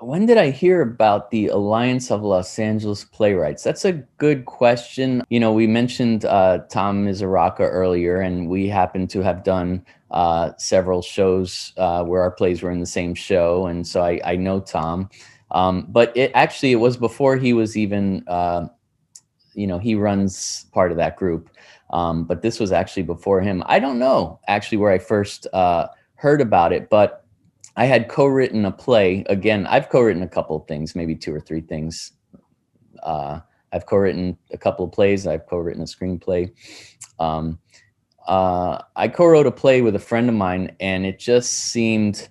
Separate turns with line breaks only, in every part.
When did I hear about the Alliance of Los Angeles Playwrights? That's a good question. You know, we mentioned Tom Misuraca earlier, and we happen to have done several shows where our plays were in the same show, and so I know Tom. But it was before he was even, he runs part of that group. But this was actually before him. I don't know actually where I first heard about it, but I had co-written a play. Again, I've co-written a couple of things, maybe two or three things. Uh, I've co-written a couple of plays. I've co-written a screenplay. I co-wrote a play with a friend of mine, and it just seemed,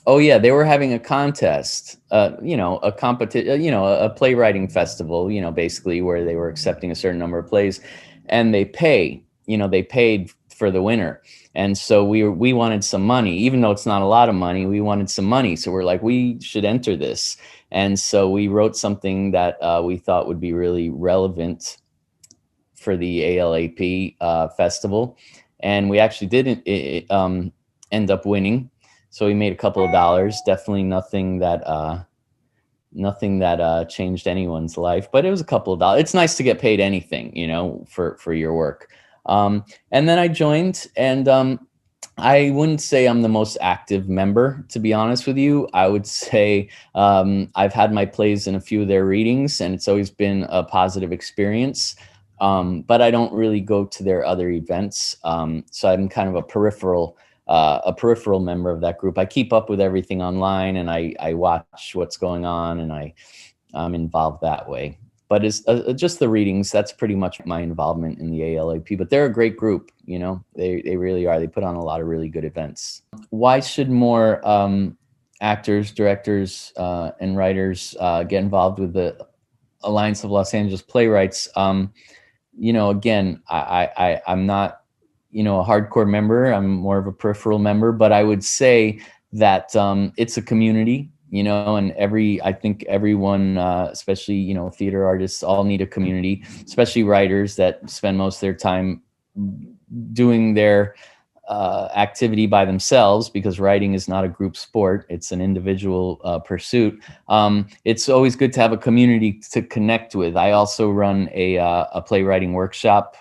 oh yeah, they were having a contest, a competition, a playwriting festival, basically where they were accepting a certain number of plays, and they paid for the winner. And so we wanted some money, even though it's not a lot of money, we wanted some money. So we're like, we should enter this. And so we wrote something that we thought would be really relevant for the ALAP festival. And we actually didn't end up winning. So we made a couple of dollars. Definitely nothing that changed anyone's life, but it was a couple of dollars. It's nice to get paid anything, for your work. And then I joined, and I wouldn't say I'm the most active member, to be honest with you. I would say I've had my plays in a few of their readings, and it's always been a positive experience. But I don't really go to their other events. So I'm kind of a peripheral member of that group. I keep up with everything online, and I watch what's going on, and I'm involved that way. But it's just the readings. That's pretty much my involvement in the ALAP. But they're a great group. They really are. They put on a lot of really good events. Why should more actors, directors, and writers get involved with the Alliance of Los Angeles Playwrights? Again, I'm not, a hardcore member. I'm more of a peripheral member, but I would say that it's a community, and I think everyone, especially, theater artists, all need a community, especially writers that spend most of their time doing their activity by themselves, because writing is not a group sport. It's an individual pursuit. It's always good to have a community to connect with. I also run a playwriting workshop,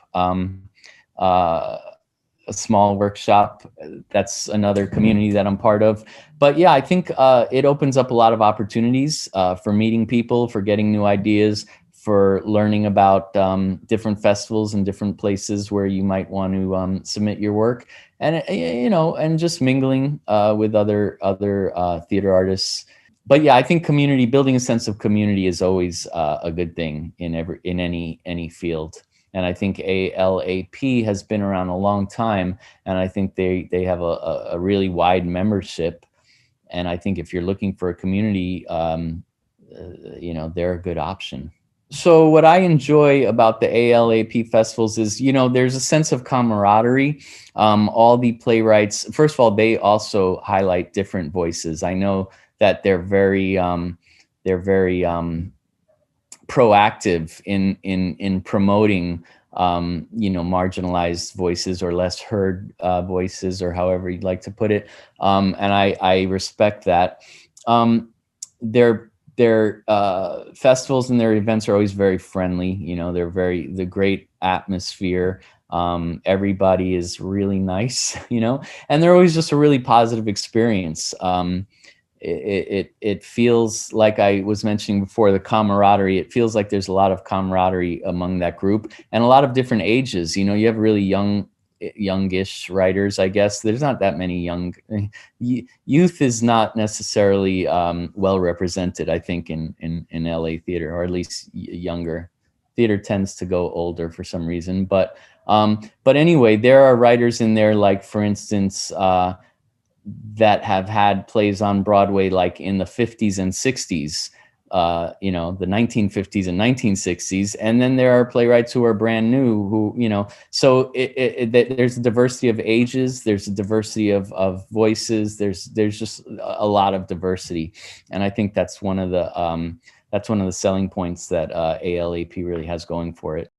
a small workshop. That's another community that I'm part of. But yeah, I think it opens up a lot of opportunities for meeting people, for getting new ideas, for learning about different festivals and different places where you might want to submit your work, and and just mingling with other theater artists. But yeah, I think building a sense of community is always a good thing in any field. And I think ALAP has been around a long time, and I think they have a really wide membership. And I think if you're looking for a community, they're a good option. So what I enjoy about the ALAP festivals is, there's a sense of camaraderie. All the playwrights, first of all, they also highlight different voices. I know that they're very proactive in promoting marginalized voices or less heard voices, or however you'd like to put it. And I respect that. Their festivals and their events are always very friendly. The great atmosphere. Everybody is really nice, and they're always just a really positive experience. It feels like I was mentioning before, the camaraderie. It feels like there's a lot of camaraderie among that group, and a lot of different ages. You have really youngish writers, I guess. There's not that many young. Youth is not necessarily well represented, I think, in LA theater, or at least younger. Theater tends to go older for some reason, but anyway, there are writers in there, like, for instance, that have had plays on Broadway like in the 50s and 60s, the 1950s and 1960s. And then there are playwrights who are brand new, so there's a diversity of ages, there's a diversity of voices, there's just a lot of diversity. And I think that's one of the selling points that ALAP really has going for it.